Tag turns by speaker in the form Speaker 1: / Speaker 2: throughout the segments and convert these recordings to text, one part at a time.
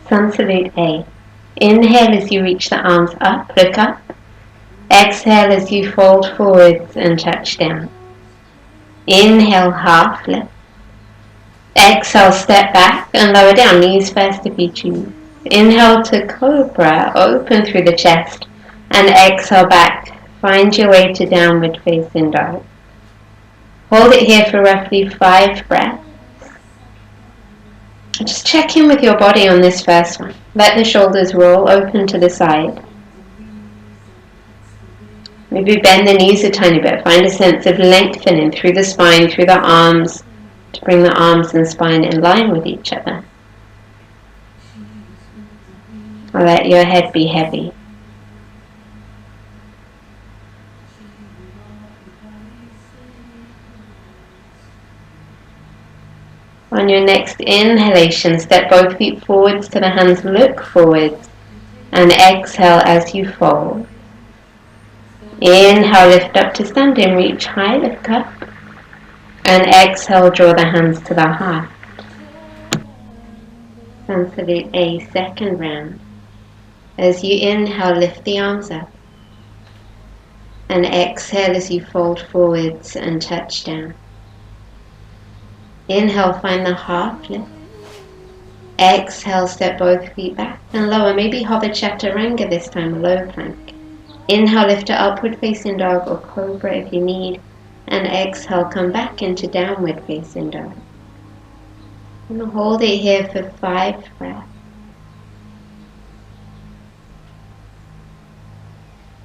Speaker 1: Sun Salute A. Inhale as you reach the arms up, look up. Exhale as you fold forwards and touch down. Inhale, half lift. Exhale, step back and lower down, knees first if you choose. Inhale to Cobra, open through the chest, and exhale back. Find your way to downward facing dog. Hold it here for roughly 5 breaths. Just check in with your body on this first one. Let the shoulders roll open to the side. Maybe bend the knees a tiny bit. Find a sense of lengthening through the spine, through the arms, to bring the arms and spine in line with each other. Or let your head be heavy. On your next inhalation, step both feet forwards to the hands, look forwards, and exhale as you fold. Inhale, lift up to standing, reach high, lift up, and exhale, draw the hands to the heart. Sun Salute A, second round. As you inhale, lift the arms up, and exhale as you fold forwards and touch down. Inhale, find the half lift. Exhale, step both feet back and lower. Maybe hover chaturanga this time, low plank. Inhale, lift to upward facing dog or cobra if you need. And exhale, come back into downward facing dog. And hold it here for 5 breaths.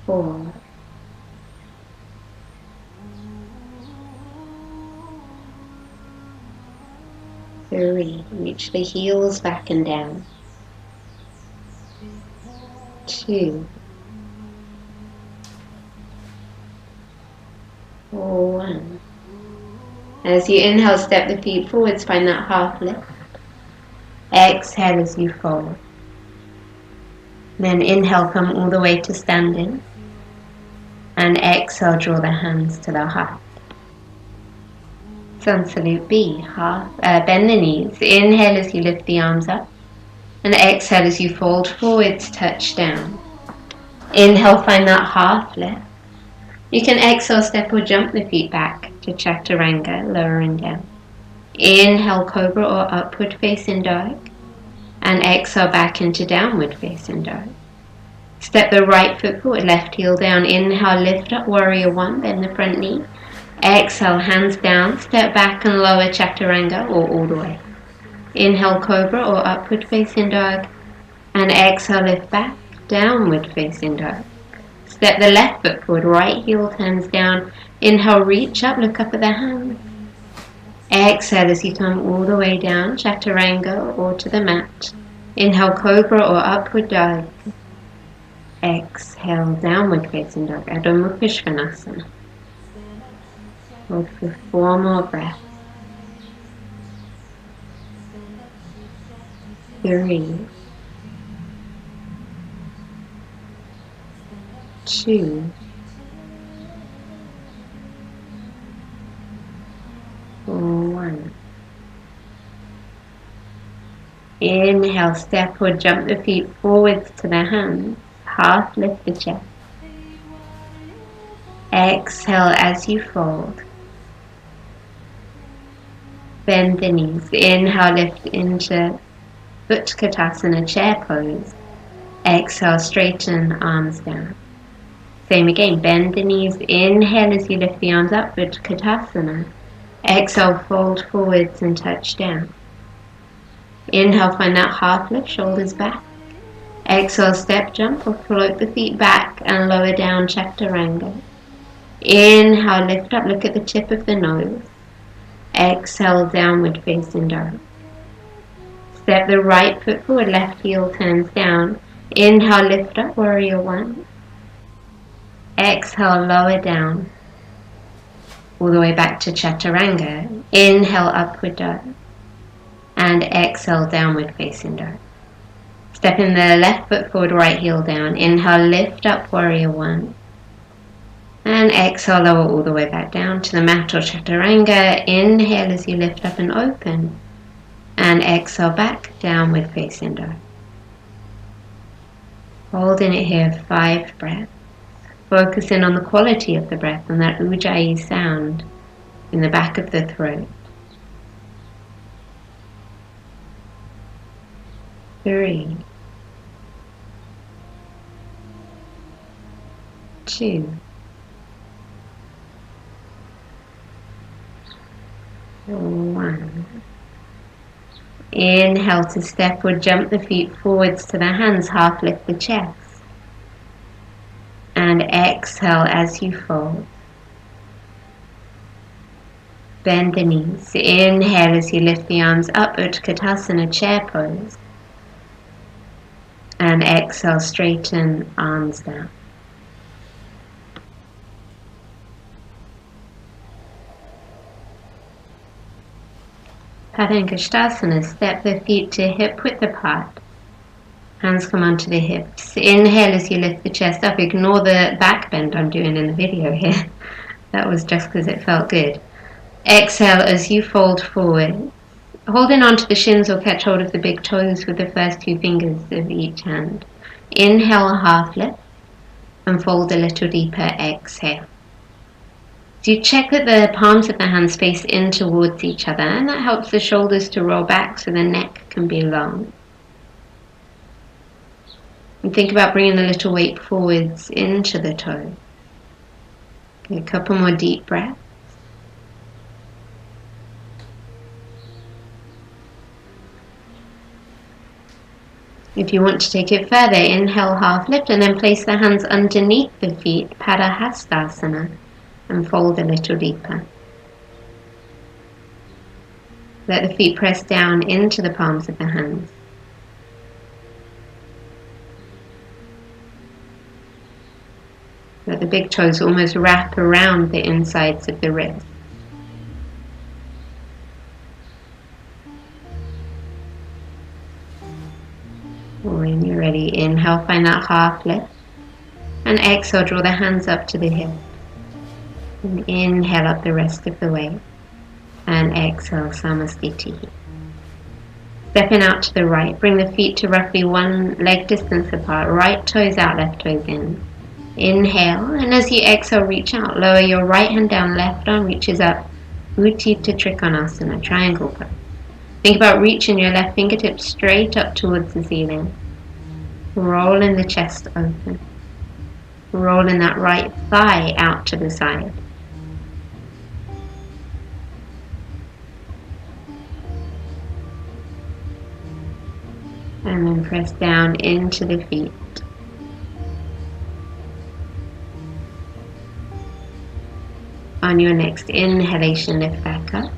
Speaker 1: 4. 3. Reach the heels back and down. 2. 1. As you inhale, step the feet forwards, find that half lift. Exhale as you fold. Then inhale, come all the way to standing. And exhale, draw the hands to the heart. Sun Salute B, bend the knees. Inhale as you lift the arms up. And exhale as you fold forwards, touch down. Inhale, find that half lift. You can exhale, step or jump the feet back to chaturanga, lowering down. Inhale, cobra or upward facing dog. And exhale back into downward facing dog. Step the right foot forward, left heel down. Inhale, lift up, warrior 1, bend the front knee. Exhale, hands down, step back and lower chaturanga or all the way. Inhale, cobra or upward facing dog. And exhale, lift back, downward facing dog. Step the left foot forward, right heel turns down. Inhale, reach up, look up at the hands. Exhale as you come all the way down, chaturanga or to the mat. Inhale, cobra or upward dog. Exhale, downward facing dog, Adho Mukha Svanasana. Hold for 4 more breaths. 3. 2. 1. Inhale, step or jump the feet forwards to the hands. Half lift the chest. Exhale as you fold. Bend the knees. Inhale, lift into Utkatasana, chair pose. Exhale, straighten arms down. Same again, bend the knees. Inhale as you lift the arms up, Utkatasana. Exhale, fold forwards and touch down. Inhale, find that half lift, shoulders back. Exhale, step jump or float the feet back and lower down, chaturanga. Inhale, lift up, look at the tip of the nose. Exhale, downward facing dog. Step the right foot forward, left heel turns down. Inhale, lift up, warrior 1. Exhale, lower down. All the way back to chaturanga. Inhale, upward dog. And exhale, downward facing dog. Stepping the left foot forward, right heel down. Inhale, lift up, warrior 1. And exhale, lower all the way back down to the mat or chaturanga. Inhale as you lift up and open. And exhale back, downward facing dog. Holding it here 5 breaths. Focusing on the quality of the breath and that ujjayi sound in the back of the throat. 3, 2, 1. Inhale to step or jump the feet forwards to the hands, half lift the chest. And exhale as you fold. Bend the knees. Inhale as you lift the arms up, Utkatasana, chair pose. And exhale, straighten arms down. Padangusthasana, step the feet to hip width apart. Hands come onto the hips. Inhale as you lift the chest up. Ignore the back bend I'm doing in the video here. That was just because it felt good. Exhale as you fold forward. Holding onto the shins or catch hold of the big toes with the first 2 fingers of each hand. Inhale, half lift. And fold a little deeper. Exhale. So you check that the palms of the hands face in towards each other, and that helps the shoulders to roll back so the neck can be long. And think about bringing a little weight forwards into the toes. Okay, a couple more deep breaths. If you want to take it further, inhale, half lift, and then place the hands underneath the feet, Padahastasana, and fold a little deeper. Let the feet press down into the palms of the hands. Let the big toes almost wrap around the insides of the wrists. When you're ready, inhale, find that half lift. And exhale, draw the hands up to the hips. And inhale up the rest of the way. And exhale, Samastiti. Stepping out to the right, bring the feet to roughly 1 leg distance apart. Right toes out, left toes in. Inhale, and as you exhale, reach out. Lower your right hand down, left arm reaches up. Utthita Trikonasana, triangle pose. Think about reaching your left fingertips straight up towards the ceiling. Rolling the chest open. Rolling that right thigh out to the side. And then press down into the feet. On your next inhalation, lift back up.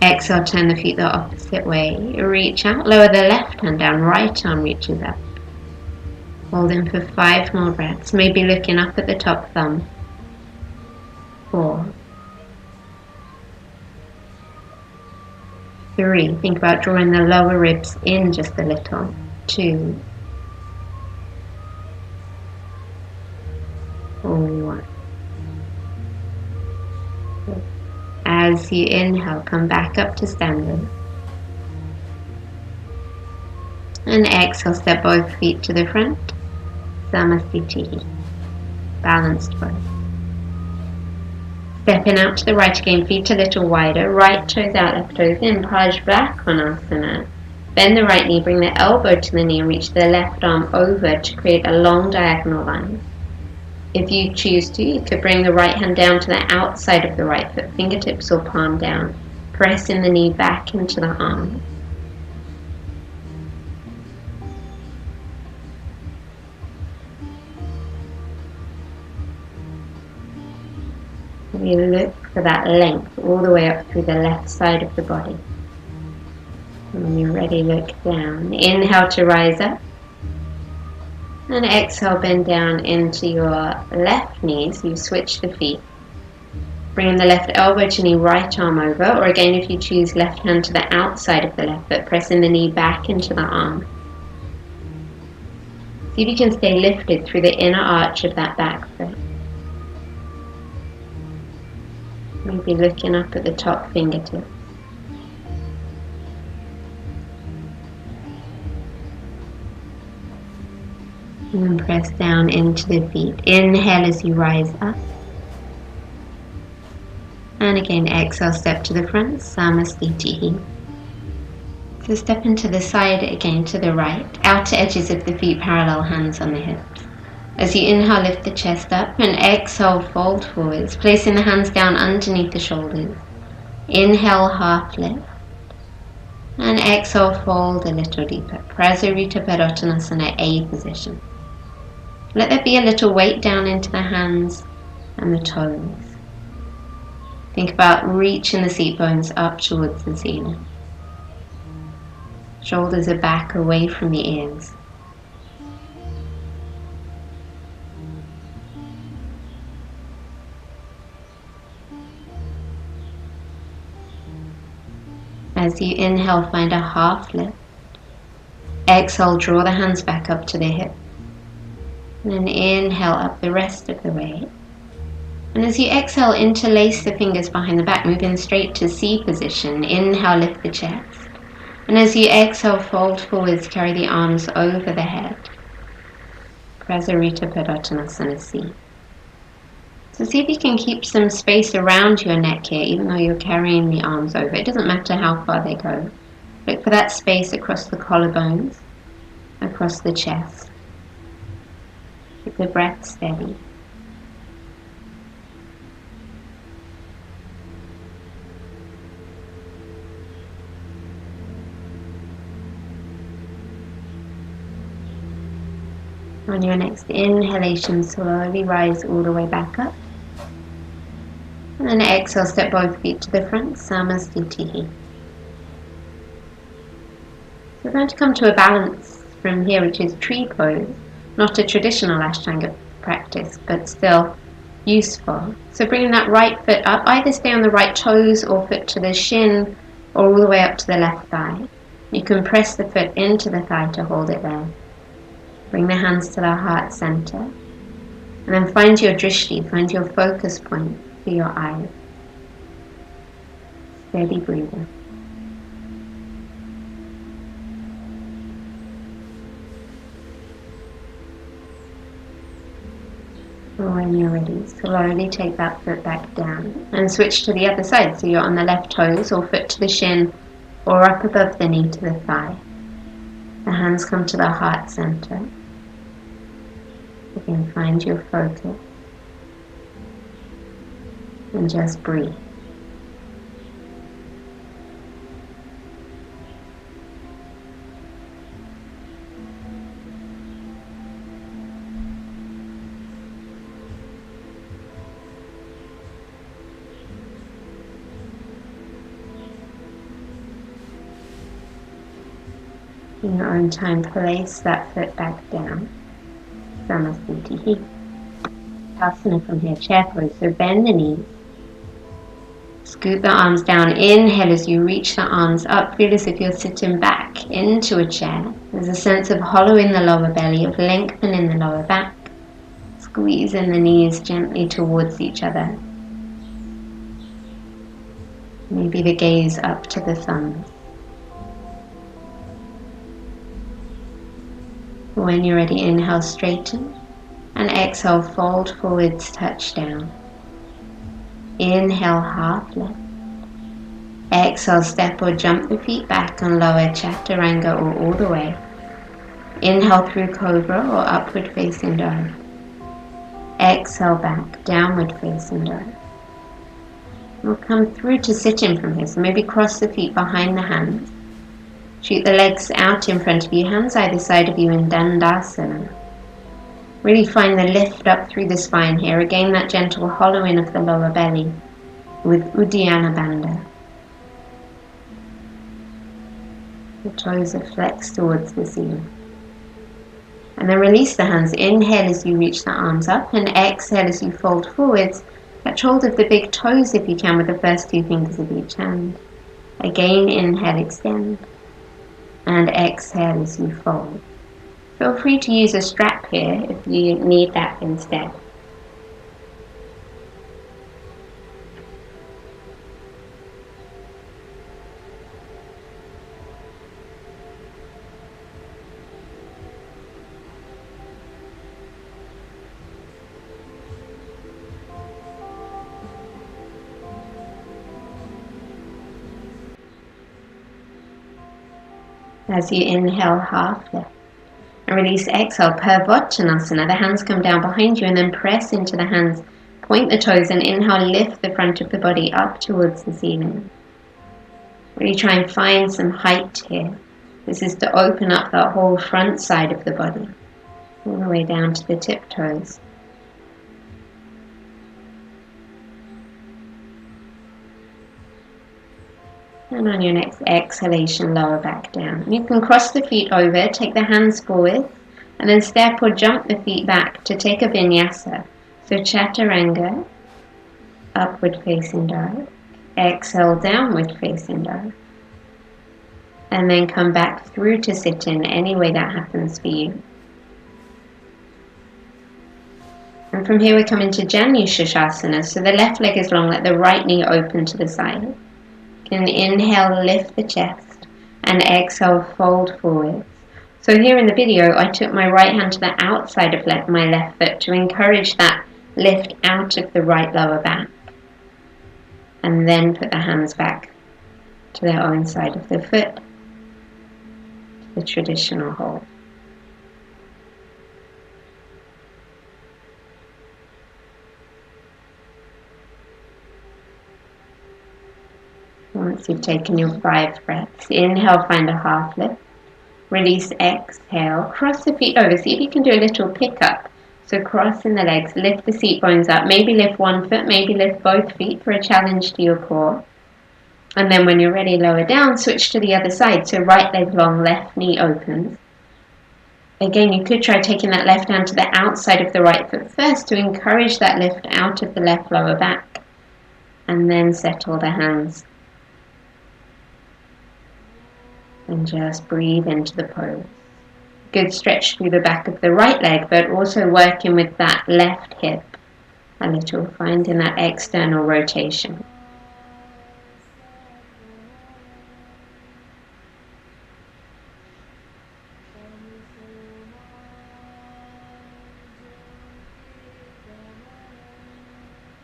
Speaker 1: Exhale, turn the feet the opposite way. Reach out, lower the left hand down, right arm reaches up. Hold in for 5 more breaths, maybe looking up at the top thumb. 4. 3. Think about drawing the lower ribs in just a little. 2. 1. As you inhale, come back up to standing. And exhale, step both feet to the front. Samastiti. Balanced pose. Stepping out to the right again, feet a little wider. Right toes out, left toes in. Pajvakonasana. Bend the right knee, bring the elbow to the knee and reach the left arm over to create a long diagonal line. If you choose to, you could bring the right hand down to the outside of the right foot, fingertips or palm down, pressing the knee back into the arm. We look for that length all the way up through the left side of the body. And when you're ready, look down. Inhale to rise up. And exhale, bend down into your left knee, so you switch the feet. Bring the left elbow to knee, right arm over, or again if you choose, left hand to the outside of the left foot, pressing the knee back into the arm. See if you can stay lifted through the inner arch of that back foot. Maybe looking up at the top fingertips. And then press down into the feet. Inhale as you rise up. And again, exhale, step to the front, Namaste. So step into the side again to the right, outer edges of the feet parallel, hands on the hips. As you inhale, lift the chest up, and exhale, fold forwards, placing the hands down underneath the shoulders. Inhale, half lift, and exhale, fold a little deeper. Prasarita Padottanasana, A position. Let there be a little weight down into the hands and the toes. Think about reaching the seat bones up towards the ceiling. Shoulders are back away from the ears. As you inhale, find a half lift. Exhale, draw the hands back up to the hips. And then inhale up the rest of the way. And as you exhale, interlace the fingers behind the back, moving straight to C position. Inhale, lift the chest. And as you exhale, fold forwards, carry the arms over the head. Prasarita Padottanasana C. So see if you can keep some space around your neck here, even though you're carrying the arms over. It doesn't matter how far they go. Look for that space across the collarbones, across the chest. Keep the breath steady. On your next inhalation, slowly rise all the way back up. And then exhale, step both feet to the front, Namaste. So we're going to come to a balance from here, which is tree pose. Not a traditional Ashtanga practice, but still useful. So bringing that right foot up, either stay on the right toes or foot to the shin, or all the way up to the left thigh. You can press the foot into the thigh to hold it there. Bring the hands to the heart center. And then find your drishti, find your focus point for your eyes. Steady breathing. When you're ready, slowly take that foot back down and switch to the other side. So you're on the left toes or foot to the shin or up above the knee to the thigh. The hands come to the heart center. Again, find your focus and just breathe. In your own time, place that foot back down. Namaste. Asana from here, chair pose. So bend the knees. Scoot the arms down. Inhale as you reach the arms up. Feel as if you're sitting back into a chair. There's a sense of hollowing the lower belly, of lengthening the lower back. Squeezing the knees gently towards each other. Maybe the gaze up to the thumbs. When you're ready, inhale, straighten, and exhale, fold forwards, touch down. Inhale, half lift. Exhale, step or jump the feet back and lower chaturanga or all the way. Inhale through cobra or upward facing dog. Exhale back, downward facing dog. We'll come through to sitting from here, so maybe cross the feet behind the hands. Shoot the legs out in front of you, hands either side of you in Dandasana. Really find the lift up through the spine here. Again, that gentle hollowing of the lower belly with Uddiyana Bandha. The toes are flexed towards the ceiling. And then release the hands. Inhale as you reach the arms up, and exhale as you fold forwards. Catch hold of the big toes if you can with the first two fingers of each hand. Again, inhale, extend. And exhale as you fold. Feel free to use a strap here if you need that instead. As you inhale, half lift. And release, exhale, Purvottanasana. The hands come down behind you and then press into the hands. Point the toes and inhale, lift the front of the body up towards the ceiling. Really try and find some height here. This is to open up that whole front side of the body, all the way down to the tiptoes. And on your next exhalation, lower back down. You can cross the feet over, take the hands forward, and then step or jump the feet back to take a vinyasa. So chaturanga, upward facing dog. Exhale, downward facing dog. And then come back through to sit-in, any way that happens for you. And from here we come into Janu-Shirshasana. So the left leg is long, let the right knee open to the side. You can inhale, lift the chest, and exhale, fold forwards. So here in the video, I took my right hand to the outside of my left foot to encourage that lift out of the right lower back. And then put the hands back to their own side of the foot, the traditional hold. Once you've taken your 5 breaths, inhale, find a half lift. Release, exhale, cross the feet over. See if you can do a little pickup. So crossing the legs, lift the seat bones up. Maybe lift one foot, maybe lift both feet for a challenge to your core. And then when you're ready, lower down, switch to the other side. So right leg long, left knee opens. Again, you could try taking that left hand to the outside of the right foot first to encourage that lift out of the left lower back. And then settle the hands. And just breathe into the pose. Good stretch through the back of the right leg, but also working with that left hip a little, finding that external rotation.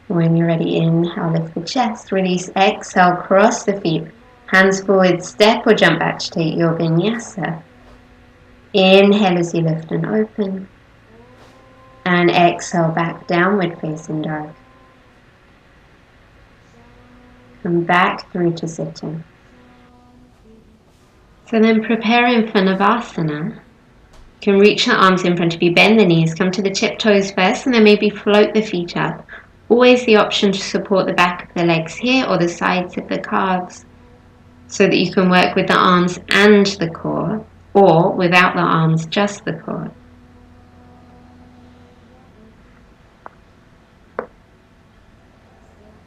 Speaker 1: When you're ready, inhale, lift the chest, release, exhale, cross the feet, hands forward, step or jump back to take your vinyasa. Inhale as you lift and open, and exhale back, downward facing dog. Come back through to sitting. So then preparing for Navasana, you can reach the arms in front of you, bend the knees, come to the tiptoes first, and then maybe float the feet up. Always the option to support the back of the legs here or the sides of the calves so that you can work with the arms and the core, or without the arms, just the core.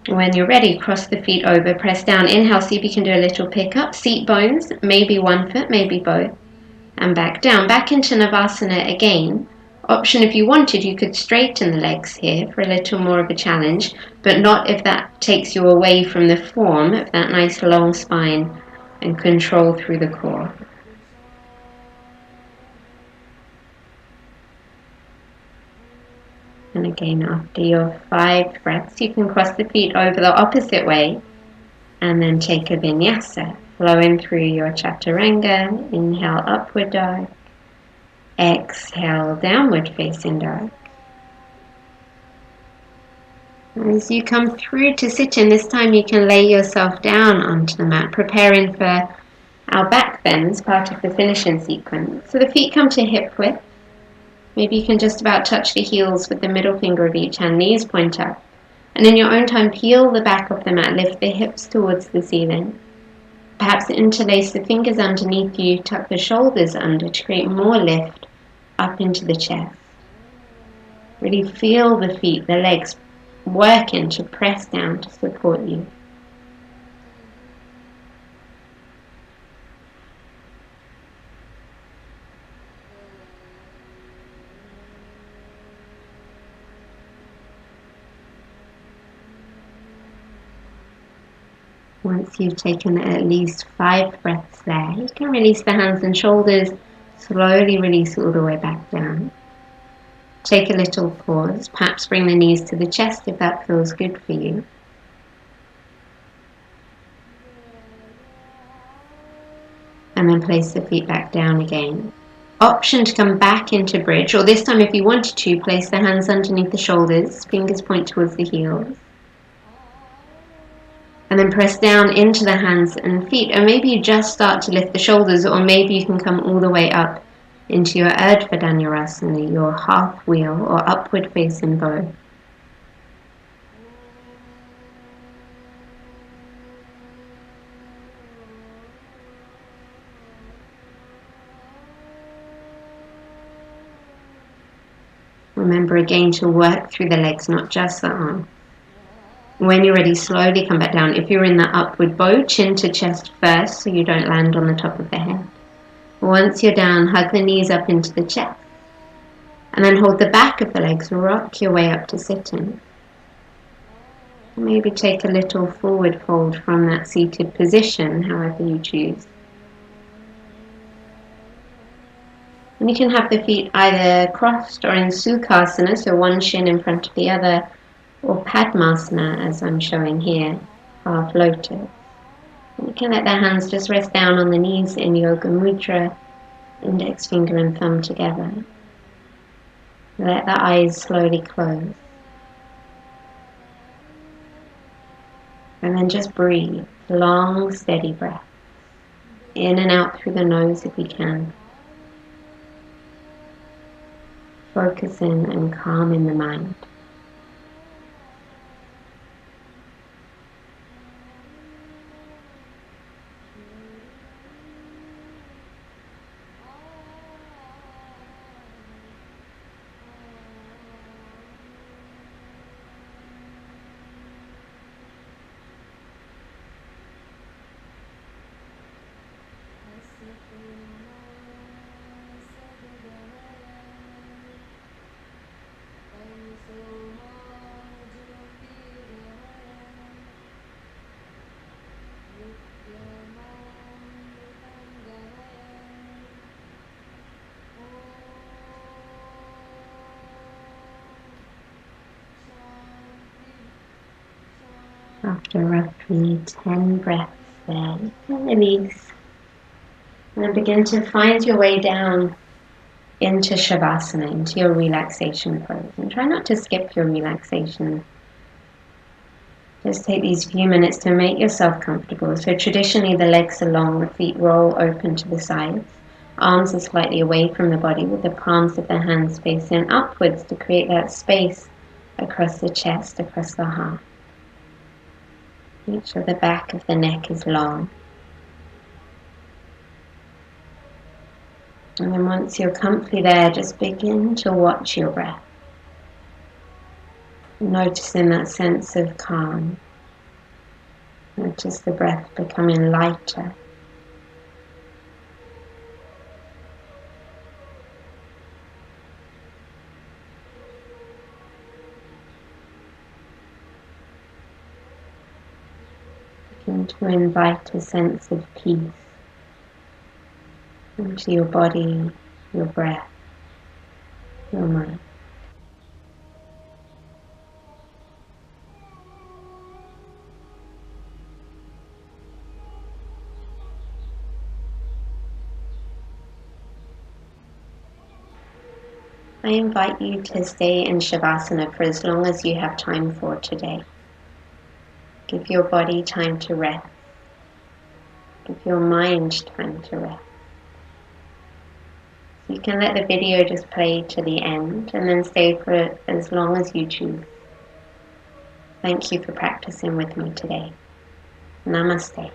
Speaker 1: When you're ready, cross the feet over, press down, inhale, see if you can do a little pickup, seat bones, maybe one foot, maybe both, and back down, back into Navasana again. Option if you wanted, you could straighten the legs here for a little more of a challenge, but not if that takes you away from the form of that nice long spine and control through the core. And again, after your 5 breaths, you can cross the feet over the opposite way and then take a vinyasa, flowing through your chaturanga. Inhale, upward dog. Exhale, downward facing dog. As you come through to sit-in, this time you can lay yourself down onto the mat, preparing for our back bends, part of the finishing sequence. So the feet come to hip width. Maybe you can just about touch the heels with the middle finger of each hand, knees point up. And in your own time, peel the back of the mat, lift the hips towards the ceiling. Perhaps interlace the fingers underneath you, tuck the shoulders under to create more lift up into the chest. Really feel the feet, the legs working to press down to support you. Once you've taken at least 5 breaths there, you can release the hands and shoulders, slowly release all the way back down. Take a little pause, perhaps bring the knees to the chest if that feels good for you. And then place the feet back down again. Option to come back into bridge, or this time if you wanted to, place the hands underneath the shoulders, fingers point towards the heels. And then press down into the hands and feet, and maybe you just start to lift the shoulders, or maybe you can come all the way up into your Urdhva Dhanurasana, your half wheel or upward facing bow. Remember again to work through the legs, not just the arms. When you're ready, slowly come back down. If you're in the upward bow, chin to chest first so you don't land on the top of the head. Once you're down, hug the knees up into the chest. And then hold the back of the legs, rock your way up to sitting. Maybe take a little forward fold from that seated position, however you choose. And you can have the feet either crossed or in Sukhasana, so one shin in front of the other, or Padmasana, as I'm showing here, half lotus. And you can let the hands just rest down on the knees in Yoga Mudra, index finger and thumb together. Let the eyes slowly close. And then just breathe, long, steady breath. In and out through the nose if you can. Focus in and calm in the mind. After roughly 10 breaths there, you can release and then begin to find your way down into Shavasana, into your relaxation pose. And try not to skip your relaxation. Just take these few minutes to make yourself comfortable. So traditionally the legs are long, the feet roll open to the sides. Arms are slightly away from the body with the palms of the hands facing upwards to create that space across the chest, across the heart. Each of the back of the neck is long. And then once you're comfy there, just begin to watch your breath. Noticing that sense of calm. Notice the breath becoming lighter. Begin to invite a sense of peace into your body, your breath, your mind. I invite you to stay in Shavasana for as long as you have time for today. Give your body time to rest. Give your mind time to rest. You can let the video just play to the end and then stay for as long as you choose. Thank you for practicing with me today. Namaste.